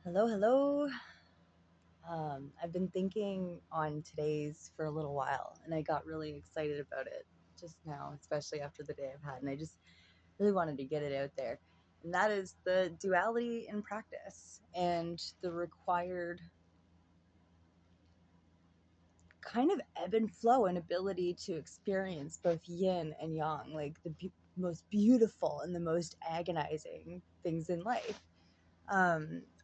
Hello, hello. I've been thinking on today's for a little while, and I got really excited about it just now, especially after the day I've had, and I just really wanted to get it out there. And that is the duality in practice and the required kind of ebb and flow and ability to experience both yin and yang, like the most beautiful and the most agonizing things in life.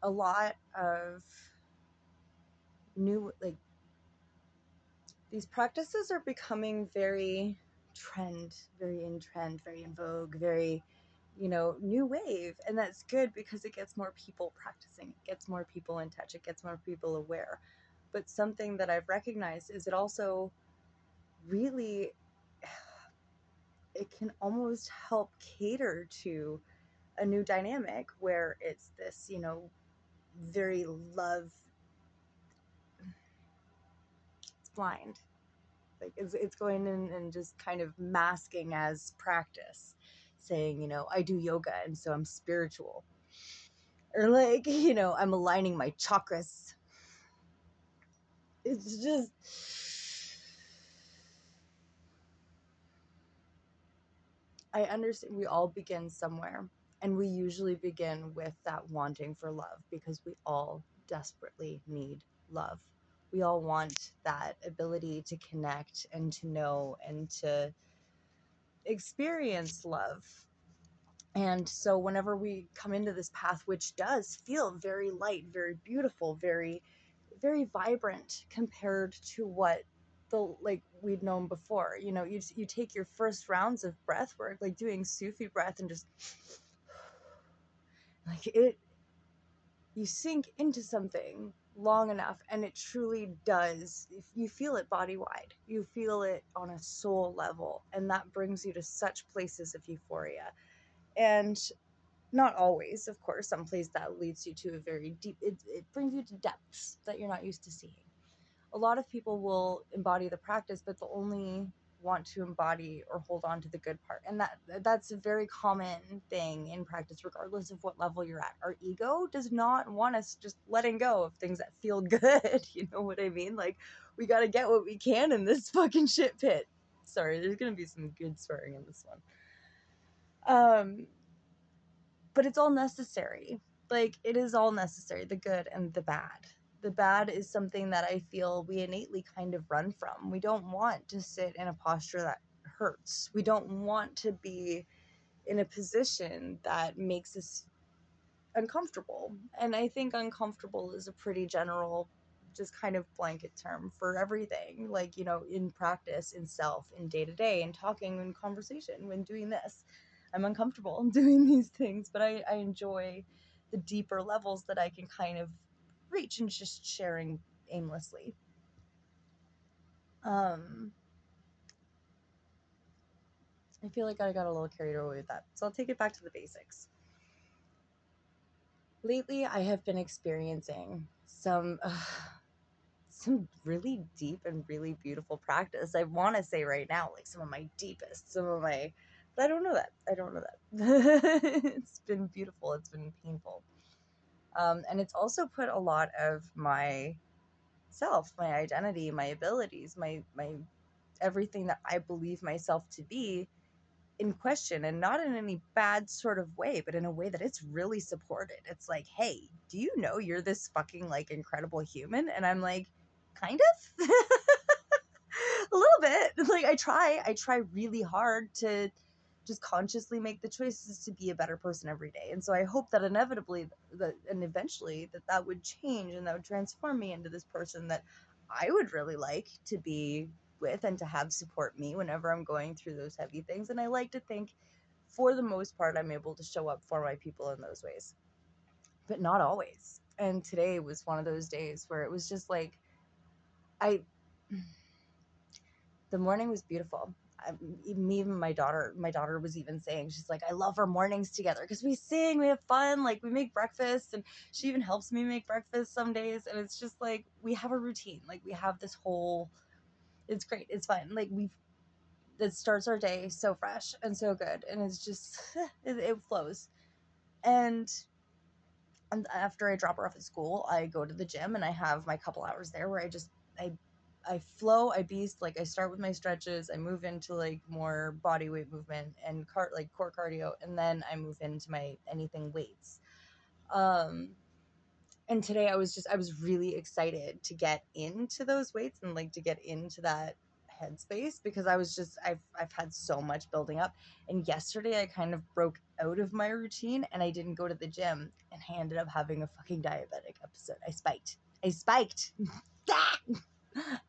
A lot of new, like, these practices are becoming very in trend, very in vogue, very, new wave. And that's good because it gets more people practicing, it gets more people in touch, it gets more people aware. But something that I've recognized is it also really, it can almost help cater to a new dynamic where it's this, very love, it's blind. Like it's going in and just kind of masking as practice, saying, I do yoga and so I'm spiritual, or like, I'm aligning my chakras. It's just, I understand we all begin somewhere, and we usually begin with that wanting for love because we all desperately need love. We all want that ability to connect and to know and to experience love. And so whenever we come into this path, which does feel very light, very beautiful, very, very vibrant compared to what the, like, we'd known before, you take your first rounds of breath work, like doing Sufi breath, and just like it, you sink into something long enough and it truly does. If you feel it body wide, you feel it on a soul level, and that brings you to such places of euphoria. And not always, of course. Some place that leads you to a very deep, it brings you to depths that you're not used to seeing. A lot of people will embody the practice, but they'll only want to embody or hold on to the good part. And that's a very common thing in practice, regardless of what level you're at. Our ego does not want us just letting go of things that feel good. You know what I mean? Like, we got to get what we can in this fucking shit pit. Sorry, there's going to be some good swearing in this one. But it's all necessary. Like, it is all necessary, the good and the bad. The bad is something that I feel we innately kind of run from. We don't want to sit in a posture that hurts. We don't want to be in a position that makes us uncomfortable. And I think uncomfortable is a pretty general, just kind of blanket term for everything. Like, in practice, in self, in day to day, in talking, in conversation, when doing this. I'm uncomfortable doing these things, but I enjoy the deeper levels that I can kind of reach and just sharing aimlessly. Um, I feel like I got a little carried away with that. So I'll take it back to the basics. Lately, I have been experiencing some really deep and really beautiful practice. I want to say right now, like some of my deepest, but I don't know that. I don't know that. It's been beautiful. It's been painful. And it's also put a lot of my self, my identity, my abilities, my everything that I believe myself to be in question, and not in any bad sort of way, but in a way that it's really supported. It's like, hey, do you know you're this fucking like incredible human? And I'm like, kind of. A little bit. Like, I try really hard to just consciously make the choices to be a better person every day. And so I hope that inevitably that and eventually that would change, and that would transform me into this person that I would really like to be with and to have support me whenever I'm going through those heavy things. And I like to think, for the most part, I'm able to show up for my people in those ways, but not always. And today was one of those days where it was just like, I the morning was beautiful. Me and my daughter was even saying, she's like, I love our mornings together because we sing, we have fun, like we make breakfast, and she even helps me make breakfast some days. And it's just like, we have a routine, like we have this whole, it's great, it's fun, like that starts our day so fresh and so good, and it's just it flows. And And after I drop her off at school, I go to the gym and I have my couple hours there where I flow, I beast, like I start with my stretches, I move into like more body weight movement and like core cardio, and then I move into my anything weights. And today I was really excited to get into those weights and like to get into that headspace, because I've had so much building up. And yesterday I kind of broke out of my routine and I didn't go to the gym, and I ended up having a fucking diabetic episode. I spiked.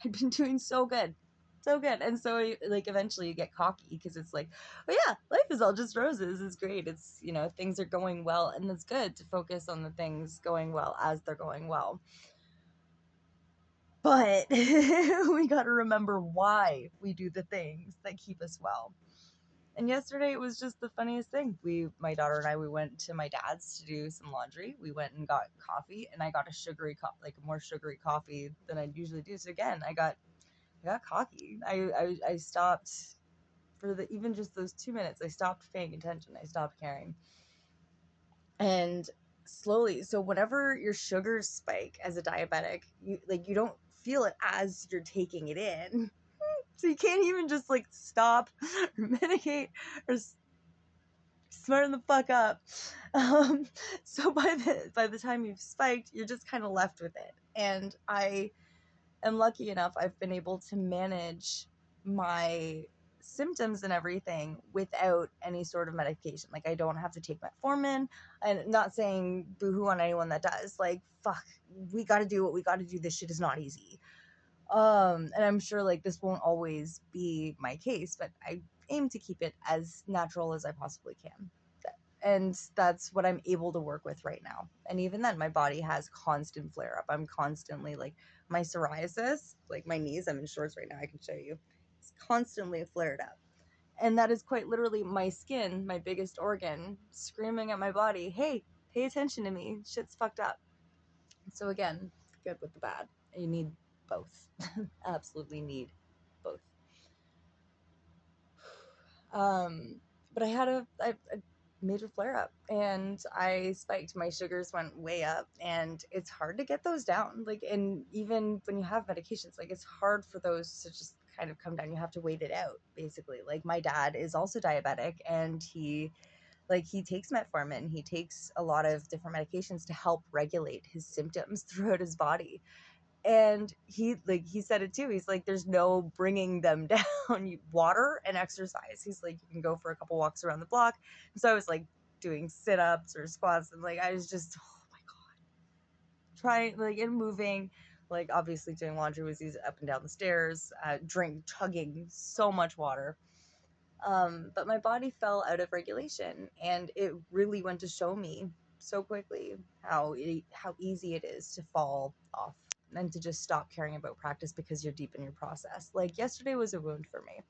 I've been doing so good. So good. And so like eventually you get cocky because it's like, oh yeah, life is all just roses. It's great. It's, you know, things are going well, and it's good to focus on the things going well as they're going well. But we got to remember why we do the things that keep us well. And yesterday it was just the funniest thing. My daughter and I, we went to my dad's to do some laundry. We went and got coffee, and I got a more sugary coffee than I usually do. So again, I got cocky. I stopped for even just those 2 minutes. I stopped paying attention. I stopped caring. And slowly, so whenever your sugars spike as a diabetic, you don't feel it as you're taking it in. So you can't even just like stop or mitigate or smarten the fuck up. So by the time you've spiked, you're just kind of left with it. And I am lucky enough, I've been able to manage my symptoms and everything without any sort of medication. Like I don't have to take metformin, and not saying boohoo on anyone that does. Like fuck, we got to do what we got to do. This shit is not easy. And I'm sure like this won't always be my case, but I aim to keep it as natural as I possibly can. And that's what I'm able to work with right now. And even then, my body has constant flare up. I'm constantly like my psoriasis, like my knees, I'm in shorts right now, I can show you, it's constantly flared up. And that is quite literally my skin, my biggest organ, screaming at my body, hey, pay attention to me. Shit's fucked up. So again, good with the bad. You need both. Absolutely need both. But I had a major flare up and I spiked. My sugars went way up, and it's hard to get those down. Like, and even when you have medications, like it's hard for those to just kind of come down. You have to wait it out, basically. Like my dad is also diabetic, and he takes metformin. He takes a lot of different medications to help regulate his symptoms throughout his body. And he said it too. He's like, there's no bringing them down. Water and exercise. He's like, you can go for a couple walks around the block. And so I was like doing sit-ups or squats, and like I was just, oh my god, trying like and moving. Like obviously doing laundry was easy, up and down the stairs, chugging so much water. But my body fell out of regulation, and it really went to show me so quickly how easy it is to fall off and to just stop caring about practice because you're deep in your process. Like yesterday was a wound for me.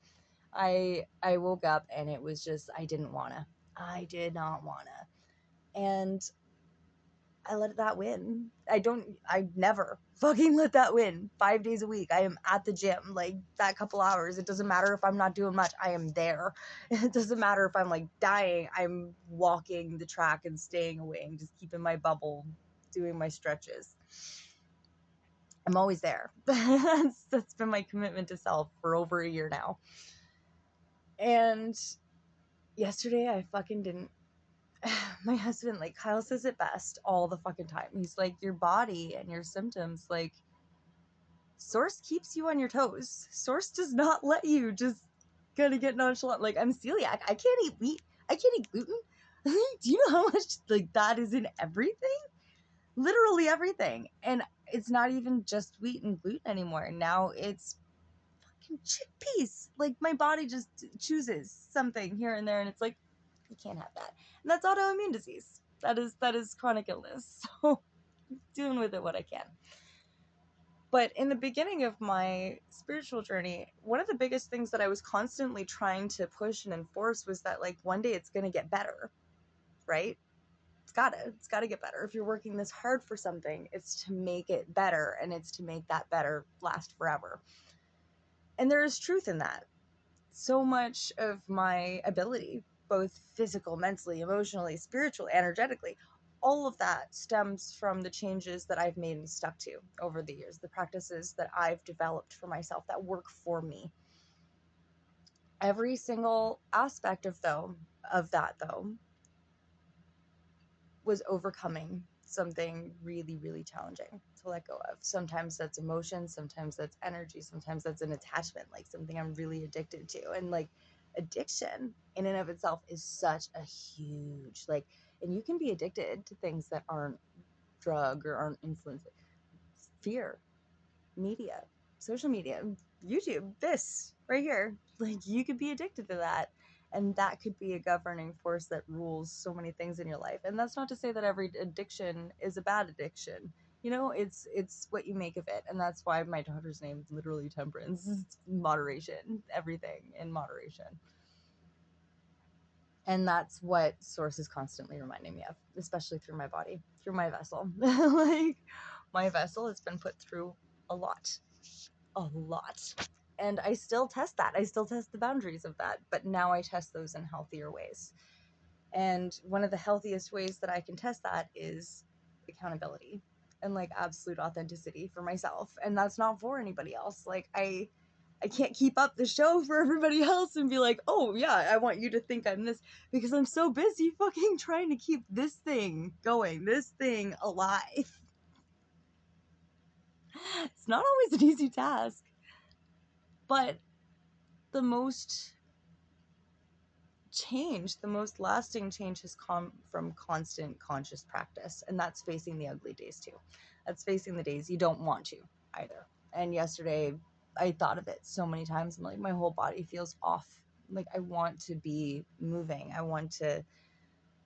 I woke up and it was just I did not wanna, and I let that win. I never fucking let that win. 5 days a week, I am at the gym, like that couple hours. It doesn't matter if I'm not doing much, I am there. It doesn't matter if I'm like dying, I'm walking the track and staying away and just keeping my bubble, doing my stretches. I'm always there. That's been my commitment to self for over a year now. And yesterday, I fucking didn't. My husband, like Kyle says it best all the fucking time. He's like, your body and your symptoms, like, Source keeps you on your toes. Source does not let you just kind of get nonchalant. Like, I'm celiac. I can't eat wheat. I can't eat gluten. Do you know how much, like, that is in everything? Literally everything. And it's not even just wheat and gluten anymore. Now it's fucking chickpeas. Like, my body just chooses something here and there, and it's like, you can't have that. And that's autoimmune disease. That is chronic illness. So, dealing with it what I can. But in the beginning of my spiritual journey, one of the biggest things that I was constantly trying to push and enforce was that, like, one day it's going to get better, right? It's gotta get better. If you're working this hard for something, it's to make it better, and it's to make that better last forever. And there is truth in that. So much of my ability, both physical, mentally, emotionally, spiritually, energetically, all of that stems from the changes that I've made and stuck to over the years, the practices that I've developed for myself that work for me. Every single aspect of that though was overcoming something really, really challenging to let go of. Sometimes that's emotion, sometimes that's energy, sometimes that's an attachment, like something I'm really addicted to. And like addiction in and of itself is such a huge, like, and you can be addicted to things that aren't drug or aren't influencing. Fear, media, social media, YouTube, this right here. Like you could be addicted to that. And that could be a governing force that rules so many things in your life. And that's not to say that every addiction is a bad addiction. You know, it's what you make of it. And that's why my daughter's name is literally Temperance. It's moderation, everything in moderation. And that's what Source is constantly reminding me of, especially through my body, through my vessel. Like my vessel has been put through a lot. And I still test that. I still test the boundaries of that, but now I test those in healthier ways. And one of the healthiest ways that I can test that is accountability and like absolute authenticity for myself. And that's not for anybody else. Like I can't keep up the show for everybody else and be like, oh yeah, I want you to think I'm this, because I'm so busy fucking trying to keep this thing going, this thing alive. It's not always an easy task, but the most the most lasting change has come from constant conscious practice. And that's facing the ugly days too. That's facing the days you don't want to either. And yesterday I thought of it so many times. I'm like, my whole body feels off. Like I want to be moving. I want to,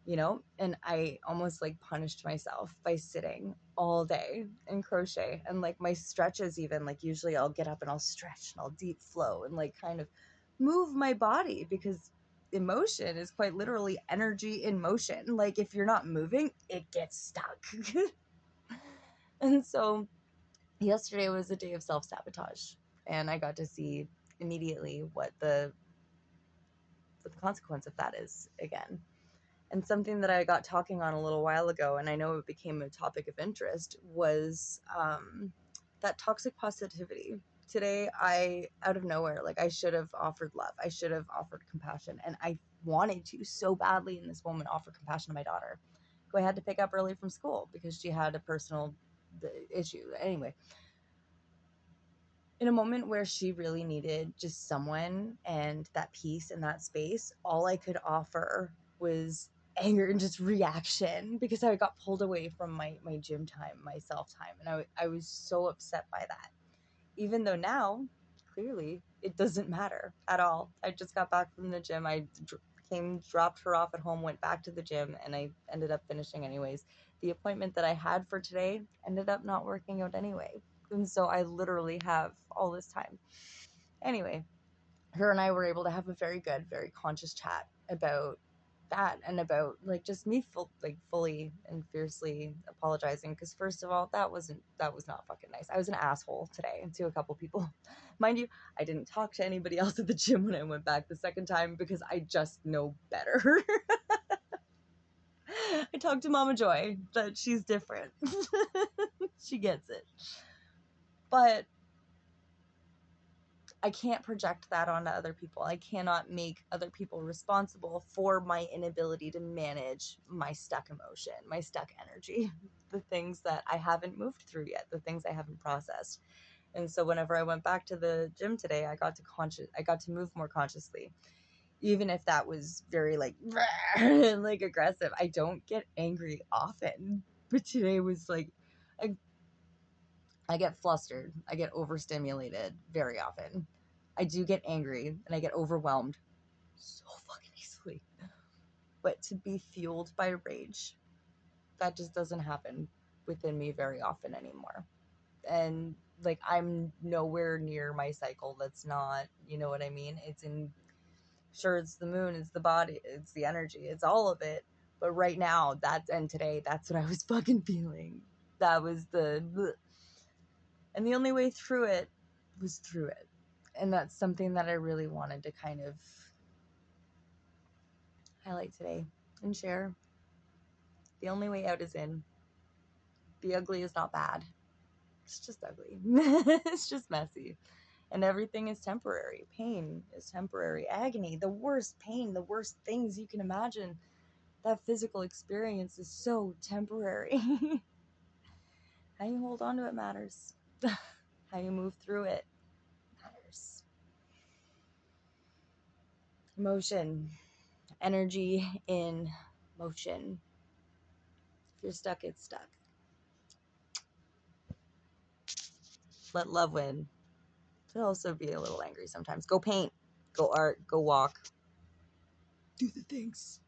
you know, and I almost like punished myself by sitting all day and crochet. And like my stretches, even like usually I'll get up and I'll stretch and I'll deep flow and like kind of move my body, because emotion is quite literally energy in motion. Like if you're not moving, it gets stuck. And so yesterday was a day of self-sabotage, and I got to see immediately what the consequence of that is again. And something that I got talking on a little while ago, and I know it became a topic of interest, was that toxic positivity. Today, out of nowhere, like I should have offered love. I should have offered compassion. And I wanted to so badly in this moment offer compassion to my daughter, who I had to pick up early from school because she had a personal issue. Anyway, in a moment where she really needed just someone and that peace and that space, all I could offer was anger and just reaction, because I got pulled away from my gym time, my self time. And I was so upset by that. Even though now, clearly, it doesn't matter at all. I just got back from the gym. I dropped her off at home, went back to the gym, and I ended up finishing anyways. The appointment that I had for today ended up not working out anyway. And so I literally have all this time. Anyway, her and I were able to have a very good, very conscious chat about that, and about like just me fully and fiercely apologizing, because first of all, that was not fucking nice. I was an asshole today to a couple people. Mind you, I didn't talk to anybody else at the gym when I went back the second time because I just know better. I talked to Mama Joy, but she's different. She gets it. But I can't project that onto other people. I cannot make other people responsible for my inability to manage my stuck emotion, my stuck energy, the things that I haven't moved through yet, the things I haven't processed. And so whenever I went back to the gym today, I got to move more consciously, even if that was very like and like aggressive. I don't get angry often, but today was like I get flustered. I get overstimulated very often. I do get angry and I get overwhelmed so fucking easily. But to be fueled by rage, that just doesn't happen within me very often anymore. And like I'm nowhere near my cycle. That's not, you know what I mean? Sure, it's the moon, it's the body, it's the energy, it's all of it. But right now, today, that's what I was fucking feeling. That was and the only way through it was through it. And that's something that I really wanted to kind of highlight today and share. The only way out is in. The ugly is not bad. It's just ugly. It's just messy. And everything is temporary. Pain is temporary. Agony, the worst pain, the worst things you can imagine. That physical experience is so temporary. How you hold on to it matters. How you move through it matters. Motion. Energy in motion. If you're stuck, it's stuck. Let love win. To also be a little angry sometimes. Go paint. Go art. Go walk. Do the things.